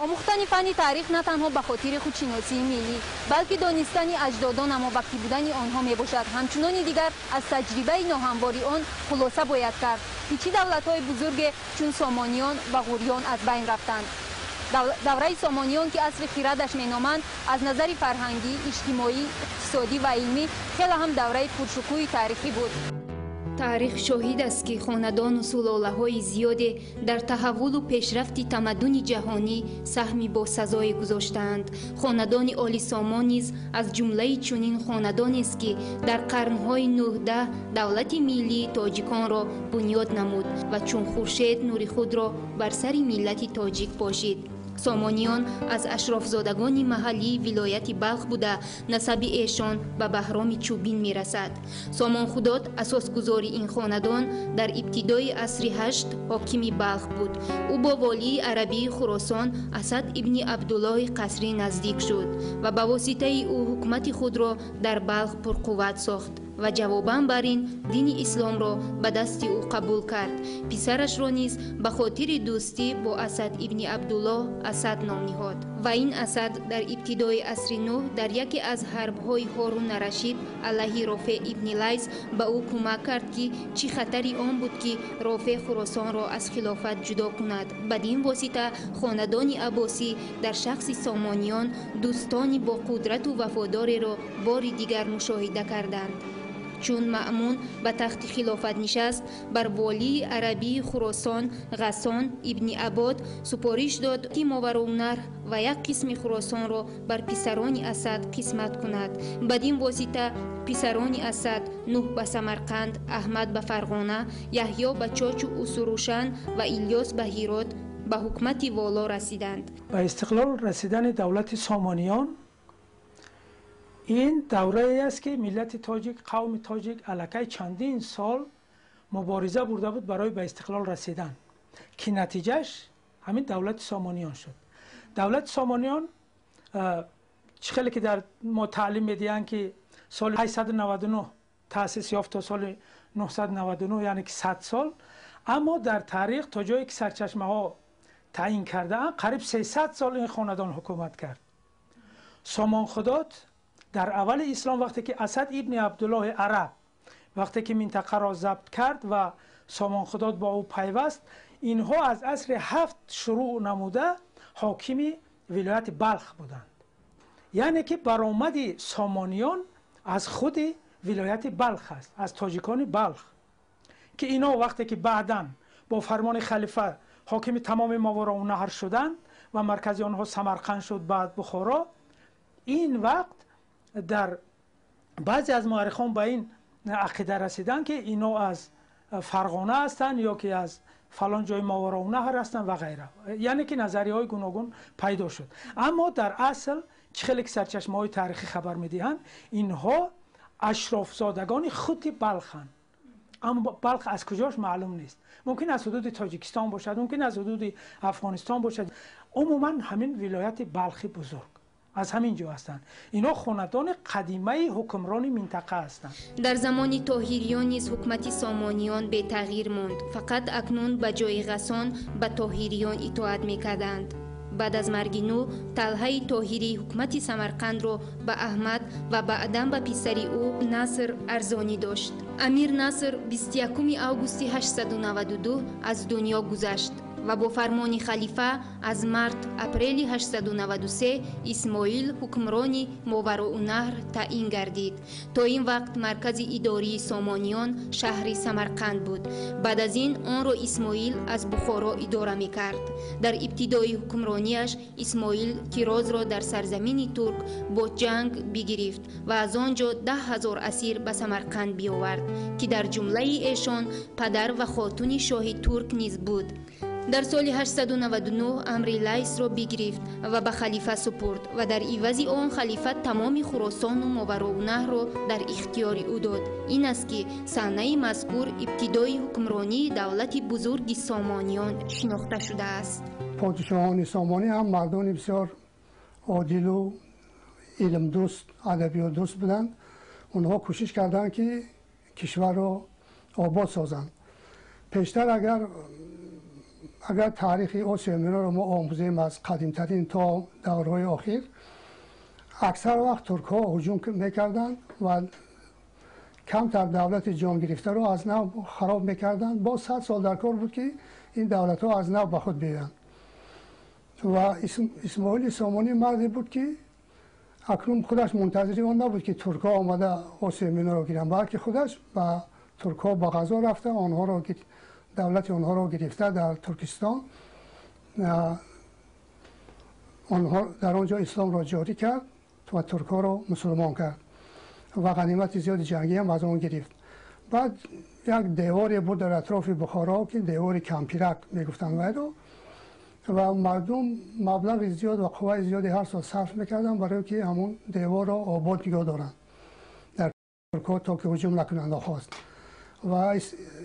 آموختن فن تاریخ نه تنها به خاطر خودشناسی ملی بلکه دانستن اجدادان اما وقتی بودن آنها می باشد. همچنان دیگر از تجربه ناهمواری آن خلاصه باید کرد که چه دولت‌های بزرگ چون سامانیان و غوریان از بین رفتند. دوره سامانیان که عصر خردش مینامند از نظر فرهنگی، اجتماعی، اقتصادی و علمی خیلی هم دوره پرشکوه تاریخی بود. تاریخ شاهد است که خاندان و سلاله‌های زیادی در تحول و پیشرفت تمدن جهانی سهمی با سزای گذاشتند. خاندان آل سامان نیز از جمله چنین خاندانی است که در قرن‌های 19 دولت ملی تاجیکان را بنیاد نمود و چون خورشید نور خود را بر سر ملت تاجیک پاشید. سامانیان از اشرافزادگان محلی ولایت بلخ بوده نسب ایشان به بهرام چوبین می رسد. سامان خداد اساسگذار این خاندان در ابتدای عصر 8 حاکم بلخ بود. او با والی عربی خراسان اسد ابن عبدالله قصری نزدیک شد و به واسطه او حکومت خود را در بلخ پرقوت ساخت و جواباً بر این دین اسلام را به دست او قبول کرد. پسرش را نیز به خاطر دوستی با اسد ابن عبدالله اسد نام نهاد و این اسد در ابتدای عصر 9 در یکی از حرب‌های هارون الرشید علیه رافع ابن لیث به او کمک کرد که چه خطری آن بود که رافع خراسان را از خلافت جدا کند. بدین واسطه خاندان عباسی در شخص سامانیان دوستانی با قدرت و وفاداری را بار دیگر مشاهده کردند. چون مأمون به تخت خلافت نشست بر والی عربی خراسان غسان ابن عباد سپارش داد که ماوراءالنهر و یک قسم خراسان را بر پسران اسد قسمت کند. بدین واسطه پسران اسد نوح به سمرقند، احمد به فرغانه، یحیی به چاچ و اسروشن و الیاس به هرات به حکومت والا رسیدند. به استقلال رسیدن دولت سامانیان این دوره ای است که ملت تاجیک، قوم تاجیک علاقه چندین سال مبارزه برده بود برای به استقلال رسیدن که نتیجهش همین دولت سامانیان شد. دولت سامانیان خیلی که در ما تعلیم میدین که سال 899 تأسیس یافت تا سال 999 یعنی که 100 سال، اما در تاریخ تا جایی که سرچشمه ها تعیین کردن قریب 300 سال این خاندان حکومت کرد. سامان خداد در اول اسلام وقتی که اسد ابن عبدالله عرب وقتی که منطقه را ضبط کرد و سامان خداد با او پیوست، اینها از عصر 7 شروع نموده حاکم ولایت بلخ بودند. یعنی که برآمد سامانیان از خود ولایت بلخ است، از تاجیکان بلخ، که اینا وقتی که بعداً با فرمان خلیفه حاکم تمام ماوراءالنهر شدند و مرکز آنها سمرقند شد، بعد بخارا. این وقت در بعضی از مورخان به این عقیده رسیدن که اینا از فرغانه هستند یا که از فلان جای ماوراءالنهر هستند و غیره، یعنی که نظریه های گوناگون پیدا شد. اما در اصل خیلی که سرچشمه های تاریخی خبر میدهند اینها اشرافزادگان خود بلخند، اما بلخ از کجاش معلوم نیست. ممکن از حدود تاجیکستان باشد، ممکن از حدود افغانستان باشد. عموما همین ولایت بلخی بزرگ از همین جا هستند. اینا خاندان قدیمه حکمران منطقه هستند. در زمان طاهریان نیز حکومت سامانیان به تغییر ماند. فقط اکنون به جای غسان به طاهریان اطاعت میکردند. بعد از مرگ نو طلحه طاهری حکومت سمرقند را به احمد و بعداً به پسری او نصر ارزانی داشت. امیر نصر 21 آگوست 892 از دنیا گذشت و با فرمان خلیفه از مارت اپریل 893 اسماعیل حکمران ماوراءالنهر تعیین گردید. تا این وقت مرکز اداری سامانیان شهر سمرقند بود. بعد از این آن را اسماعیل از بخارا اداره می‌کرد. در ابتدای حکمرانیش اسماعیل تیراز را در سرزمین ترک با جنگ بگرفت و از آنجا 10,000 اسیر به سمرقند بیاورد که در جمله ایشان پدر و خاتون شاه ترک نیز بود. در سال 899 امر لیث را بگرفت و به خلیفه سپرد و در عوض آن خلیفه تمام خراسان و ماوراءالنهر را در اختیار او داد. این است که صحنه مذکور ابتدای حکمرانی دولت بزرگ سامانیان شناخته شده است. پادشاهان سامانی هم مردان بسیار عادل و علم دوست، ادبیات دوست بودند. اونها کوشش کردند که کشور را آباد سازند. پیشتر اگر اگر تاریخ آسیا مینور رو ما آموزیم از قدیمترین تا دورهای اخیر، اکثر وقت ترک ها هجوم میکردن و کمتر دولت جان گرفته رو از نو خراب میکردن. با 100 سال در کار بود که این دولت ها از نو به خود بیایند. و اسماعیل سامانی مردی بود که اکنون خودش منتظر اون نبود که ترک ها آمده آسیا مینور رو گیرن، بلکه خودش به ترک ها به غزا رفته، آنها رو دولت آنها رو گرفته در ترکستان، آنها در آنجا اسلام را جاری کرد و ترک ها رو مسلمان کرد و غنیمت زیاد جنگی هم از آن گرفت. بعد یک دیواری بود در اطراف بخارا که دیوار کمپیرک میگفتن ویدو، و مردم مبلغ زیاد و قوه زیادی هر سال صرف میکردن برای که همون دیوار را آباد نگاه دارن در ترک ها تا که هجوم نکنند خواست. و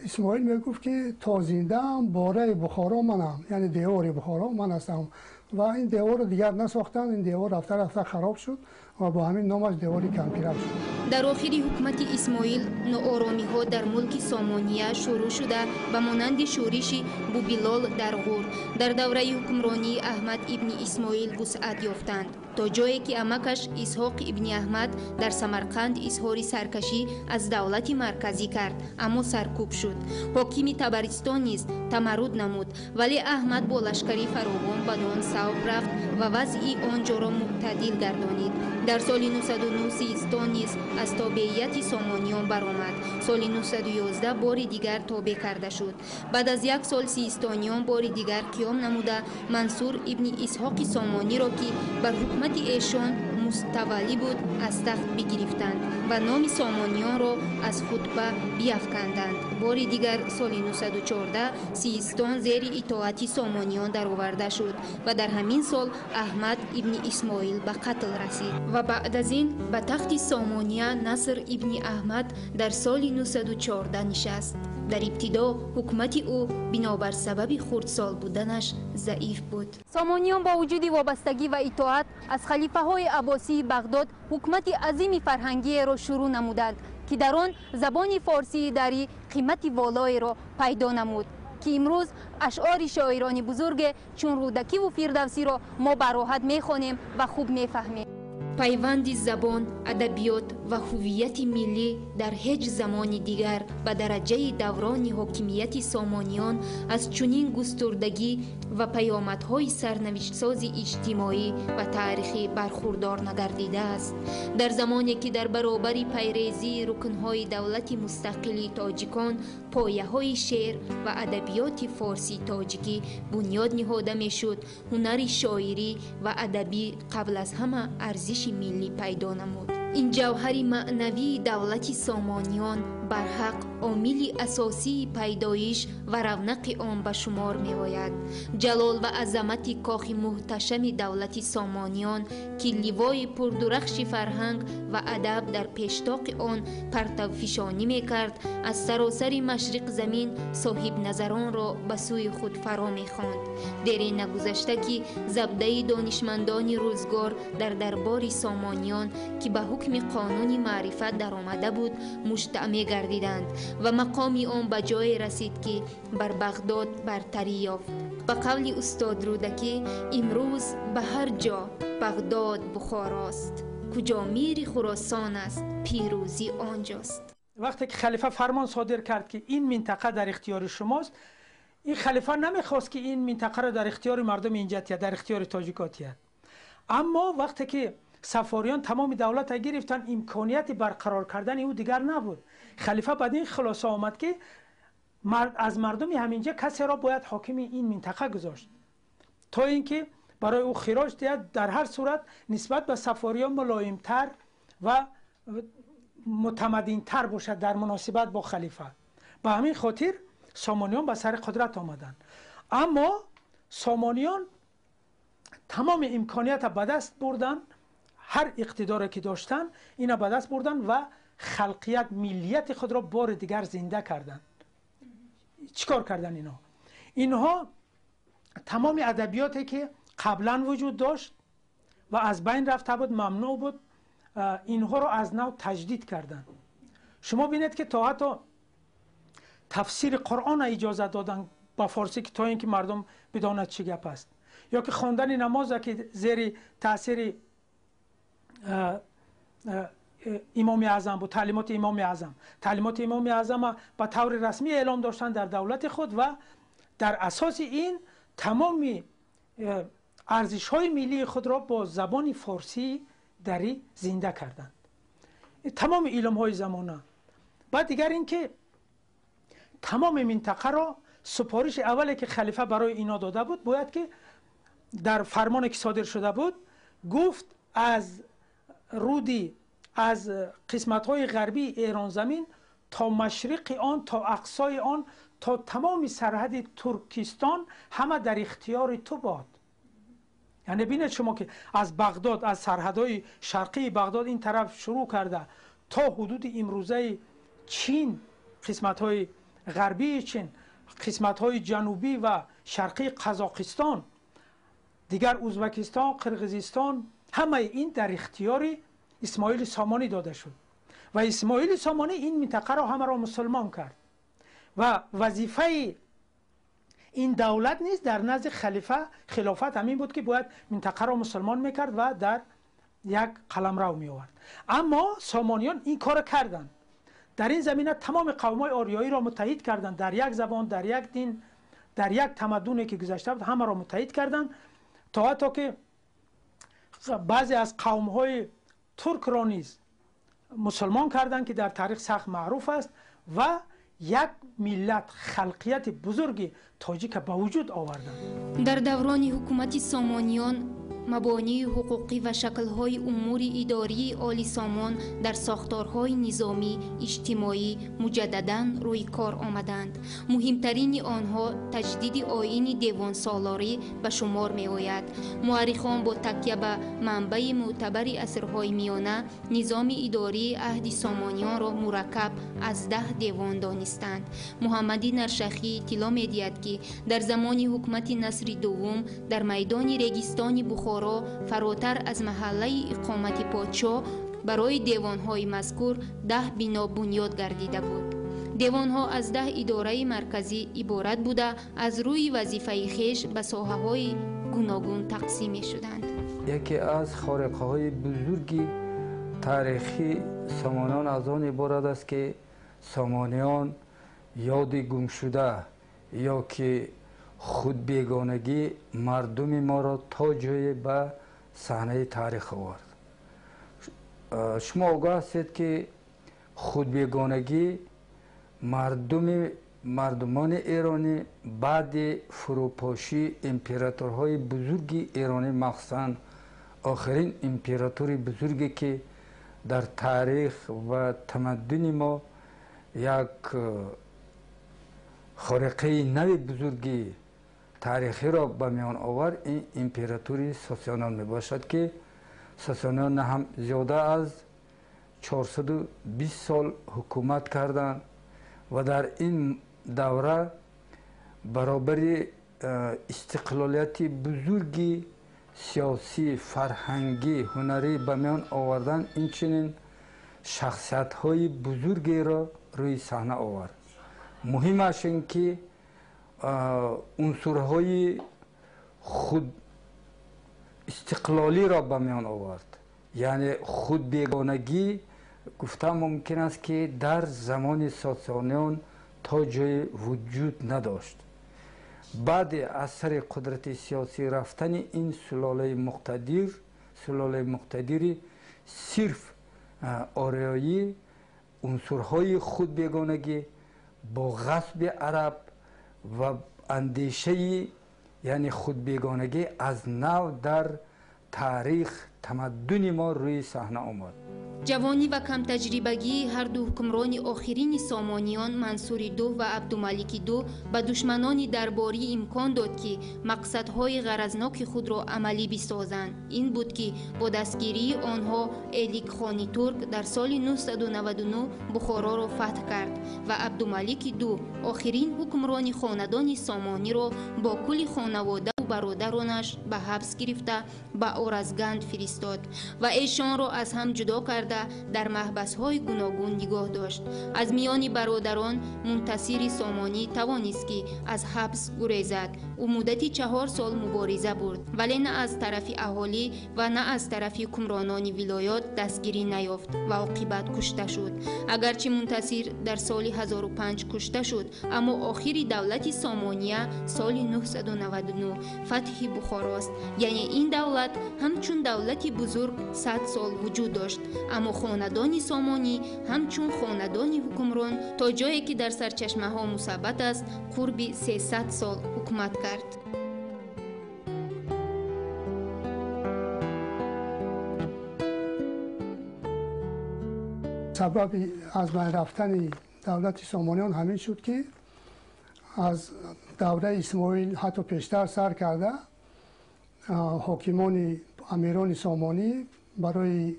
اسماعیل میگفت که تا زنده هم باره بخارا منم، یعنی دیوار بخارا من هستم. و این دیوار رو دیگر نساختن، این دیوار رفته رفته خراب شد و با همین نامش دیوار کمپیرک شد. در آخر حکومت اسماعیل نوآرامی ها در ملک سامانیه شروع شده به مانند شورش بوبیلال در غور در دوره حکمرانی احمد ابن اسماعیل وسعت یافتند تا جایی که عمکش اسحاق ابن احمد در سمرقند اظهار سرکشی از دولت مرکزی کرد، اما سرکوب شد. حاکم تبرستان نیز تمرد نمود، ولی احمد با لشکری فراوان به آن صوب رفت و وضع آنجا را معتدل گردانید. در سال 909 سیستان نیز از تابعیت سامانیان برآمد. سال 911 بار دیگر تابع کرده شد. بعد از یک سال سیستانیان بار دیگر قیام نموده منصور ابن اسحاق سامانی را که بر حکومت ایشان مستولی بود از تخت بگرفتند و نام سامانیان را از خطبه بیفکندند. بار دیگر سال 914 سیستان زیر اطاعت سامانیان درآورده شد و در همین سال احمد ابن اسماعیل به قتل رسید و بعد از این به تخت سامانیه نصر ابن احمد در سال 914 نشست. در ابتدا حکومت او بنابر سبب خردسال بودنش ضعیف بود. سامانیان با وجود وابستگی و اطاعت از خلیفه های عباسی بغداد حکومت عظیم فرهنگی را شروع نمودند که در آن زبان فارسی داری قیمت والای را پیدا نمود که امروز اشعار شاعران بزرگ چون رودکی و فردوسی را ما به راحت میخوانیم و خوب میفهمیم. پیوند زبان، ادبیات و هویت ملی در هیچ زمان دیگر به درجه دوران حاکمیت سامانیان از چنین گستردگی و پیامدهای سرنوشت‌ساز اجتماعی و تاریخی برخوردار نگردیده است. در زمانی که در برابر پیریزی رکنهای دولت مستقل تاجیکان پایه‌های شعر و ادبیات فارسی تاجیکی بنیاد نهاده می‌شد، هنر شاعری و ادبی قبل از همه ارزش ملی پیدا نمود. این جوهر معنوی دولت سامانیان برحق عامل اساسی پیدایش و رونق آن به شمار می آید. جلال و عظمت کاخ محتشم دولت سامانیان که لیوای پردرخش فرهنگ و ادب در پیشتاق آن پرتوفشانی می کرد، از سراسر مشرق زمین صاحب نظران را به سوی خود فرا می خواند. در نگذشته که زبده دانشمندان روزگار در دربار سامانیان که به حکم قانون معرفت در آمده بود مجتمع گردیدند و مقامی آن به جای رسید که بر بغداد برتری یافت. به قول استاد رودکی امروز به هر جا بغداد بخاراست، کجا میر خراسان است پیروزی آنجاست. وقتی که خلیفه فرمان صادر کرد که این منطقه در اختیار شماست، این خلیفه نمیخواست که این منطقه را در اختیار مردم اینجا یا در اختیار تاجیکات. اما وقتی که سفاریان تمام دولت گرفتن، امکانیت برقرار کردن او دیگر نبود. خلیفه بعد این خلاصه آمد که از مردم همینجا کسی را باید حاکم این منطقه گذاشت تا اینکه برای او خراج دهد. در هر صورت نسبت به سفاریان ملایمتر و متمدنتر باشد در مناسبت با خلیفه. به همین خاطر سامانیان به سر قدرت آمدند. اما سامانیان تمام امکانیت به دست بردن، هر اقتداری که داشتن اینا به دست بردن و خلقیت ملیت خود را بار دیگر زنده کردند. چیکار کردن اینها تمام ادبیاتی که قبلا وجود داشت و از بین رفته بود، ممنوع بود، اینها را از نو تجدید کردند. شما بینید که تا حتی تفسیر قرآن اجازه دادن با فارسی که تا اینکه مردم بداند چی گپ است، یا که خواندن نماز که زیر تاثیر امام اعظم بود، تعلیمات امام اعظم به طور رسمی اعلام داشتن در دولت خود و در اساس این تمام ارزش های ملی خود را با زبان فارسی دری زنده کردند، تمام علم های زمانه. بعد دیگر اینکه تمام منطقه را سپارش اولی که خلیفه برای اینا داده بود، باید که در فرمانی که صادر شده بود گفت از رودی از قسمت های غربی ایران زمین تا مشرق آن تا اقصای آن تا تمام سرحد ترکستان همه در اختیار تو باد. یعنی ببینید شما که از بغداد، از سرحدهای شرقی بغداد این طرف شروع کرده تا حدود امروزه چین، قسمت های غربی چین، قسمت های جنوبی و شرقی قزاقستان، دیگر ازبکستان، قرقیزستان، همه این در اختیار اسماعیل سامانی داده شد و اسماعیل سامانی این منطقه را همه را مسلمان کرد و وظیفه این دولت نیست در نزد خلیفه خلافت همین بود که باید منطقه را مسلمان میکرد و در یک قلمرو می آورد. اما سامانیان این کار کردند، در این زمینه تمام قوم‌های آریایی را متحد کردند، در یک زبان، در یک دین، در یک تمدنی که گذشته بود همه را متحد کردند، تا حتی که بعضی از قوم‌های ترک را نیز مسلمان کردند که در تاریخ سخت معروف است و یک ملت خلقیت بزرگی تاجیک به وجود آوردند. در دوران حکومت سامانیان مبانی حقوقی و شکل‌های امور اداری آل سامان در ساختارهای نظامی اجتماعی مجدداً روی کار آمدند. مهمترین آنها تجدید آیین دیوان سالاری به شمار می آید. مورخان با تکیه به منبع معتبر عصرهای میانه نظام اداری عهد سامانیان را مرکب از 10 دیوان دانستند. محمدی نرشخی اطلاع می‌دهد که در زمان حکومت نصر دوم در میدان ریگستان بخارا فراتر از محله اقامت پادشاه برای دیوان‌های مذکور 10 بنا بنیاد گردیده بود. دیوان‌ها از 10 اداره مرکزی عبارت بوده از روی وظیفه خویش به ساحه‌های گوناگون تقسیم می‌شدند. یکی از خارقه‌های بزرگی تاریخی سامانیان از آن عبارت است که سامانیان یاد گم شده یا که خود بیگانگی مردم ما را تا جای به صحنه تاریخ آورد. شما آگاه هستید که خود بیگانگی مردمان ایرانی بعد فروپاشی امپراتورهای بزرگی ایرانی، مخصوصاً آخرین امپراتوری بزرگی که در تاریخ و تمدن ما یک خارقه نو بزرگی تاریخی را به میان آورد، این امپراتوری ساسانیان می باشد که ساسانیان هم زیاده از 420 سال حکومت کردند و در این دوره برابر استقلالیت بزرگی سیاسی، فرهنگی، هنری به میان آوردن، این چنین شخصیت های بزرگی را روی صحنه آورد. مهمش این که عنصرهای خود استقلالی را به میان آورد، یعنی خود بیگانگی گفتم ممکن است که در زمان ساسانیان تا جای وجود نداشت. بعد از سر قدرت سیاسی رفتن این سلاله مقتدری صرف آریایی، عنصرهای خود بیگانگی با غصب عرب و اندیشه یعنی خود بیگانگی از نو در تاریخ تمدن ما روی صحنه آمد. جوانی و کم تجربگی هر دو حکمران آخرین سامانیان منصور دو و عبدالملک دو به دشمنان درباری امکان داد که مقصدهای غرضناک خود را عملی بسازند. این بود که با دستگیری آنها ایلیک خانی ترک در سال 999 بخارا را فتح کرد و عبدالملک دو آخرین حکمران خاندان سامانی را با کل خانواده و برادرانش به حبس گرفته به اورزگند فرستاد و ایشان را از هم جدا کرده در محبس‌های گوناگون نگاه داشت. از میان برادران منتصر سامانی توانست که از حبس گریزد. او مدتی 4 سال مبارزه برد ولی نه از طرف اهالی و نه از طرف حکمرانان ولایات دستگیری نیافت و عاقبت کشته شد. اگرچه منتصر در سال 1005 کشته شد، اما آخر دولت سامانیه سال 999 فتح بخارا است. یعنی این دولت همچون دولتی بزرگ 100 سال وجود داشت، اما خاندان سامانی همچون خاندان حکمران تا جایی که در سرچشمه ها مثبت است قرب 300 سال حکومت کرد. سبب از بین رفتن دولت سامانیان همین شد که از دوره اسماعیل حتی پیشتر سر کرده حاکمان امیران سامانی برای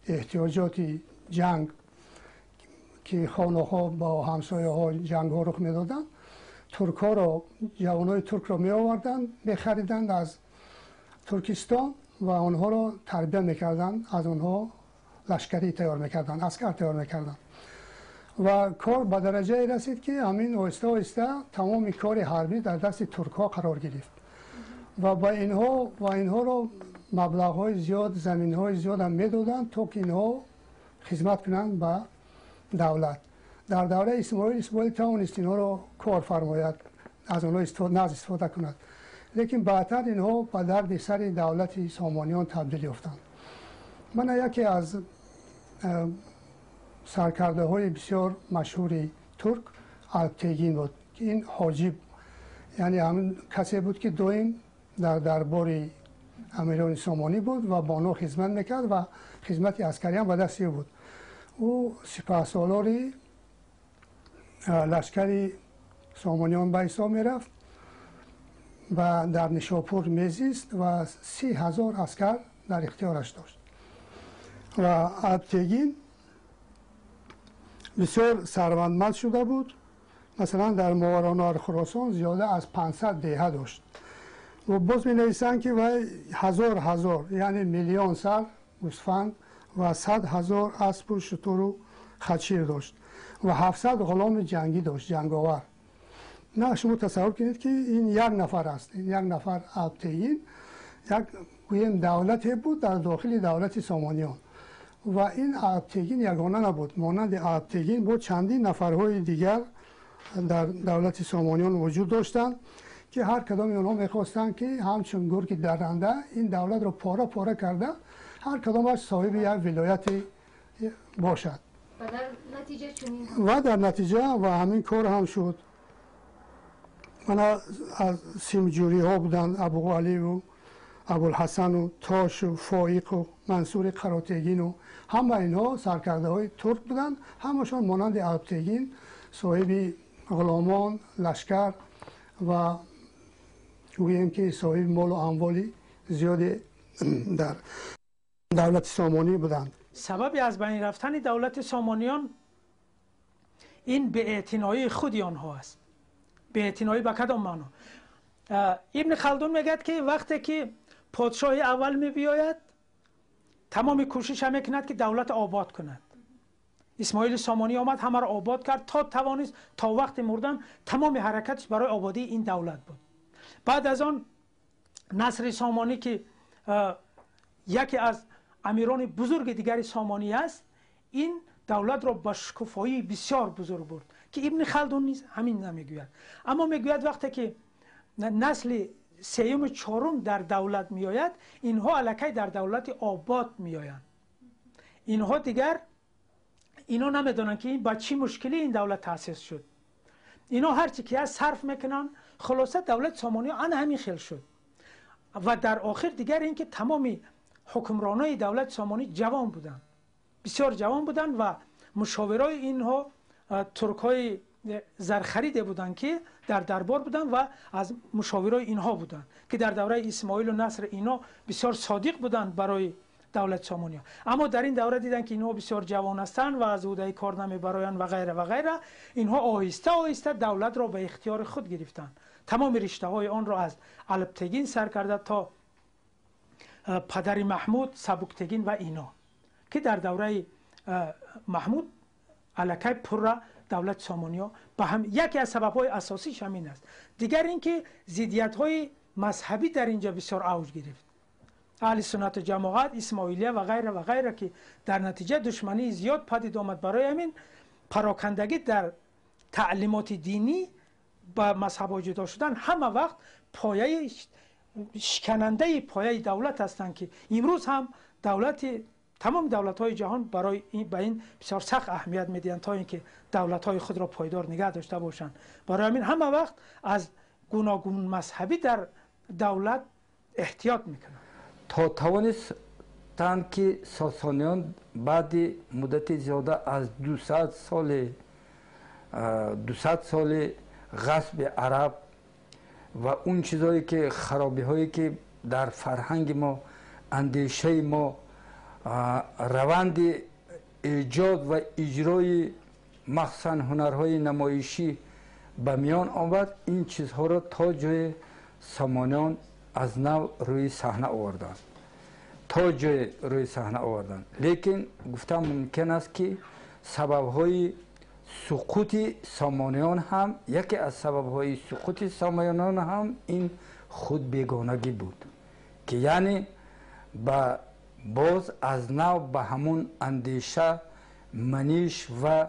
احتیاجات جنگ که خانه ها با همسایه ها جنگ ها رخ میدادند، ترک ها را جوانای ترک را می آوردند میخریدند از ترکستان و آنها را تربیت میکردند، از آنها لشکری تیار میکردند، عسکر تیار میکردند و کار به درجه رسید که همین آهسته آهسته تمام کار حربی در دست ترک ها قرار گرفت و با اینها را مبلغ های زیاد، زمین های زیاد هم میدادند تا که اینها خدمت کنند به دولت. در دوره اسماعیل توانست اینها را کار فرماید، از آنها استفاده کند، لیکن بعدتر اینها به درد سر دولت سامانیان تبدیل یافتند. من یکی از سرکرده های بسیار مشهور ترک الپتگین بود که این حاجب، یعنی همین کسی بود که دویم در دربار امیران سامانی بود و با آنها خدمت میکرد و خدمت عسکری هم به دست بود. او سپهسالار لشکر سامانیان به حساب میرفت و در نشاپور میزیست و 30,000 عسکر در اختیارش داشت و الپتگین بسیار ثروتمند شده بود. مثلا در ماورالنهر خراسان زیاده از 500 دیهه داشت و باز می نویسند که وی هزار یعنی میلیون سر گوسفند و 100,000 اسب و شتر و خچیر داشت و 700 غلام جنگی داشت، جنگاور. نه شما تصور کنید که این یک نفر است، این یک نفر الپتگین یک گویم دولتی بود در داخل دولت سامانیان و این الپتگین یگانه نبود، مانند الپتگین بود چندین نفرهای دیگر در دولت سامانیان وجود داشتند که هر کدام آنها میخواستند که همچون گرگ درنده این دولت را پاره پاره کرده هر کدامش صاحب یک ولایت باشد و در نتیجه و همین کار هم شد. من از سیمجوری ها بودند، ابوعلی و ابوالحسن و تاش و فائق و منصور قراتگین و همه اینها سرکرده های ترک بودند، همشان مانند الپتگین صاحب غلامان، لشکر و گوییم که صاحب مال و اموال زیاد در دولت سامانی بودند. سبب از بین رفتن دولت سامانیان این بی‌اعتنایی خود آنها است. بی‌اعتنایی به کدام معنا؟ ابن خلدون میگه که وقتی که پادشاه اول میبیاید تمام کوشش هم میکند که دولت آباد کند. اسماعیل سامانی آمد همه را آباد کرد تا توانست تا وقت مردن تمام حرکتش برای آبادی این دولت بود. بعد از آن نصر سامانی که یکی از امیران بزرگ دیگر سامانی است، این دولت را با شکوفایی بسیار بزرگ برد که ابن خلدون نیز همین نمیگوید، اما میگوید وقتی که نسل سیوم و چهارم در دولت میآید اینها الکی در دولت آباد میآیند. اینها دیگر اینا نمیدونن که این با چی مشکلی این دولت تأسیس شد. اینا هرچی که از صرف میکنن، خلاصه دولت سامانی آن همین خیل شد و در آخر دیگر اینکه تمام حکمرانای دولت سامانی جوان بودند، بسیار جوان بودند و مشاورای اینها ترکای زرخریده بودند که در دربار بودند و از مشاورای اینها بودند که در دوره اسماعیل و نصر اینا بسیار صادق بودند برای دولت سامانی. اما در این دوره دیدن که اینها بسیار جوان هستند و از عهده کار نمیبرایند و غیره و غیره، اینها آهسته آهسته دولت را به اختیار خود گرفتند تمام رشته های آن را از الپتگین سر کرده تا پدر محمود سبکتگین و اینا که در دوره محمود الکی پر دولت سامانیا به هم یکی از سبب های اساسیش همین است. دیگر اینکه ضدیت های مذهبی در اینجا بسیار اوج گرفت. اهل سنت و جماعت، اسماعیلیه و غیره و غیره که در نتیجه دشمنی زیاد پدید آمد. برای همین پراکندگی در تعلیمات دینی با مذهب جدا شدن همه وقت پایه شکننده پایه دولت هستند که امروز هم تمام دولت های جهان برای این بسیار سخت اهمیت میدهند تا اینکه دولت های خود را پایدار نگه داشته باشند. برای همین همه وقت از گوناگون مذهبی در دولت احتیاط میکنند تا توانستند که ساسانیان بعد مدت زیاده از 200 سال غصب عرب و اون چیزایی که خرابی هایی که در فرهنگ ما، اندیشه ما، روند ایجاد و اجرای مخصوصا هنرهای نمایشی به میان آورد، این چیزها را تا جای سامانیان از نو روی صحنه آوردند. لیکن گفتم ممکن است که سبب‌های سقوط سامانیان هم، یکی از سبب‌های سقوط سامانیان هم این خود بیگانگی بود که یعنی باز از نو به همون اندیشه، منیش و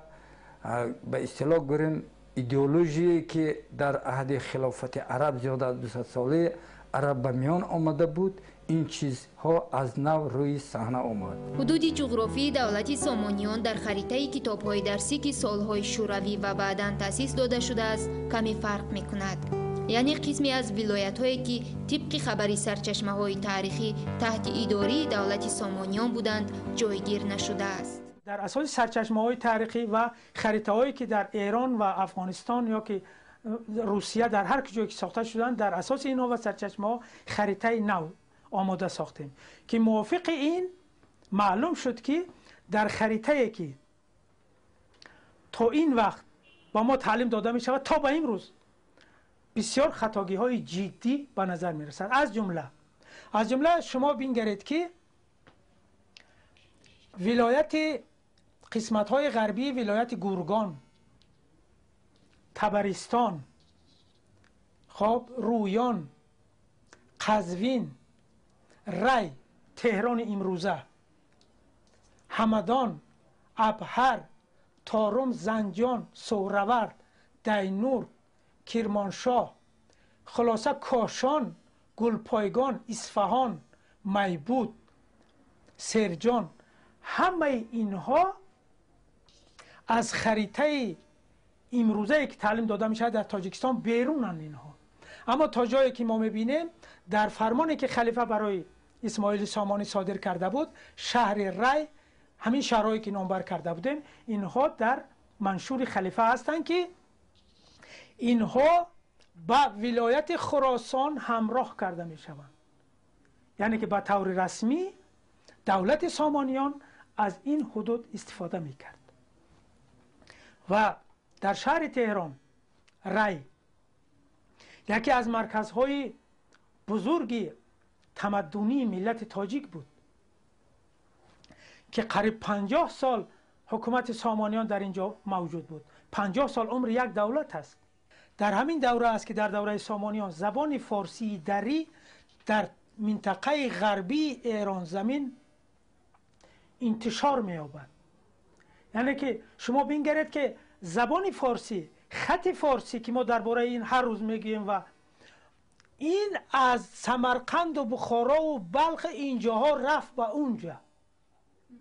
به اصطلاح گریم ایدئولوژی که در عهد خلافت عرب زیاده از 200 ساله عرب به میان آمده بود، این چیزها از نو روی صحنه آمد. حدود جغرافی دولت سامانیان در خریطه کتاب‌های درسی که سالهای شوروی و بعداً تأسیس داده شده است کمی فرق می‌کند. یعنی قسمی از ولایت‌هایی که طبق خبری سرچشمه‌های تاریخی تحت اداره دولت سامانیان بودند جایگیر نشده است. در اساس سرچشمه‌های تاریخی و خریطه‌هایی که در ایران و افغانستان یا که روسیه در هر کجایی که ساخته شدند، در اساس اینها و سرچشمه‌ها خریطه نو آماده ساختیم که موافق این معلوم شد که در خریطه‌ای که تا این وقت با ما تعلیم داده می شود تا به امروز بسیار خطاگی های جدی به نظر می رسد. از جمله شما بینگرید که ولایت قسمت های غربی ولایت گورگان، تبرستان، رویان، قزوین، ری، تهران امروزه، همدان، ابهر، تارم، زنجان، سهرورد، دینور، کرمانشاه، خلاصه کاشان، گلپایگان، اصفهان، میبود، سرجان، همه اینها از خریطه امروزه که تعلیم داده میشه در تاجیکستان بیرونن اینها. اما تا جایی که ما میبینیم در فرمانی که خلیفه برای اسماعیل سامانی صادر کرده بود، شهر ری، همین شهرهایی که نامبر کرده بودیم، اینها در منشور خلیفه هستند که اینها با ولایت خراسان همراه کرده می شوند. یعنی که به طور رسمی دولت سامانیان از این حدود استفاده می کرد. و در شهر تهران، ری، یکی از مرکزهای بزرگی تمدنی ملت تاجیک بود که قریب 50 سال حکومت سامانیان در اینجا موجود بود. 50 سال عمر یک دولت است. در همین دوره است که در دوره سامانیان زبان فارسی دری در منطقه غربی ایران زمین انتشار می‌یابد. یعنی که شما بینگرید که زبان فارسی، خط فارسی که ما درباره این هر روز میگیم و این از سمرقند و بخارا و بلخ اینجاها رفت به اونجا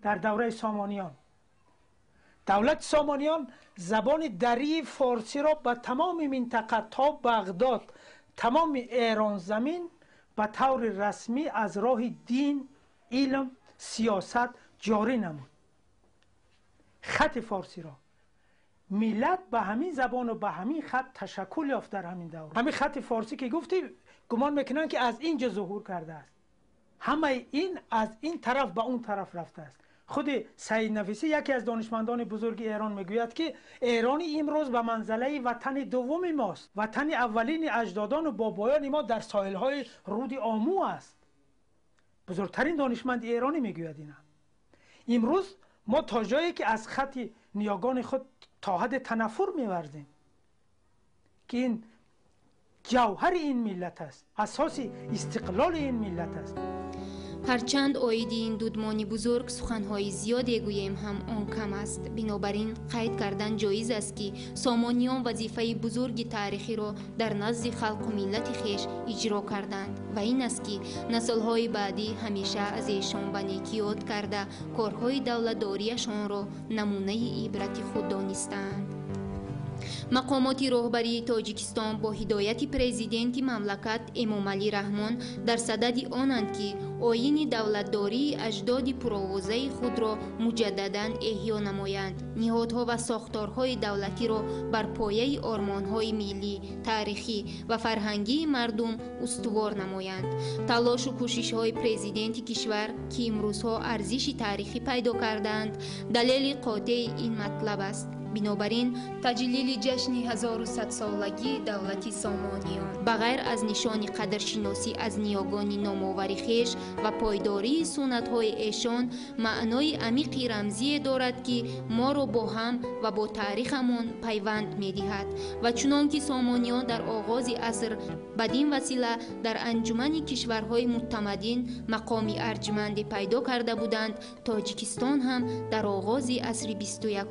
در دوره سامانیان. دولت سامانیان زبان دری فارسی را به تمام منطقه تا بغداد، تمام ایران زمین به طور رسمی از راه دین، علم، سیاست جاری نمود. خط فارسی را ملت به همین زبان و به همین خط تشکل یافت در همین دوره. همین خط فارسی که گفتی گمان میکنن که از اینجا ظهور کرده است. همه این از این طرف به اون طرف رفته است. خود سعید نفیسی یکی از دانشمندان بزرگ ایران میگوید که ایران امروز به منزله وطن دوم ماست. وطن اولین اجدادان و بابایان ما در ساحل‌های رود آمو است. بزرگترین دانشمند ایرانی میگوید اینا. امروز ما تا جایی که از خط نیاگان خود تا حد تنفر می‌ورزیم که این جوهر این ملت است، اساس استقلال این ملت است. هرچند آیدی این دودمانی بزرگ سخنهای زیادی گوییم هم آن کم است. بنابراین قید کردن جایز است که سامانیان وظیفه بزرگ تاریخی را در نزد خلق و ملت خیش اجرا کردند و این است که نسل‌های بعدی همیشه از ایشان به نیکی یاد کرده کارهای دولتداریشان را نمونه عبرت خود دانستند. مقامات راهبری تاجیکستان با هدایت پرزیدنت مملکت امامعلی رحمان در صدد آنند که آیین دولتداری اجداد پرآوازه خود را مجدداً احیا نمایند. نهادها و ساختارهای دولتی را بر پایه آرمانهای ملی، تاریخی و فرهنگی مردم استوار نمایند. تلاش و کوشش‌های پرزیدنت کشور که امروزها ارزش تاریخی پیدا کردند دلیل قاطع این مطلب است. بنابراین تجلیل جشن 1100 سالگی دولت سامانیان بغیر از نشان قدرشناسی از نیاگان نامآور خویش و پایداری سنت‌های ایشان معنای عمیق رمزی دارد که ما را با هم و با تاریخمان پیوند می‌دهد و چنانکه سامانیان در آغاز عصر بدین وسیله در انجمن کشورهای متمدن مقامی ارجمند پیدا کرده بودند، تاجیکستان هم در آغاز عصر 21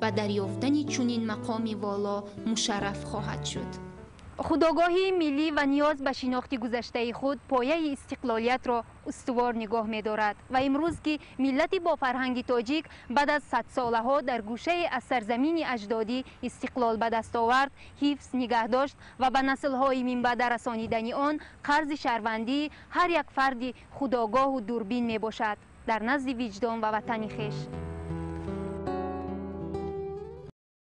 و دریافتن چنین مقامی والا مشرف خواهد شد. خودآگاهی ملی و نیاز به شناخت گذشته خود پایه استقلالیت را استوار نگاه می دارد و امروز که ملت با فرهنگ تاجیک بعد از 100 ساله ها در گوشه از سرزمین اجدادی استقلال به دست آورد، حفظ نگه داشت و به نسل های من بعد رسانیدن آن قرض شهروندی هر یک فرد خودآگاه و دوربین می باشد در نزد وجدان و وطن خویش.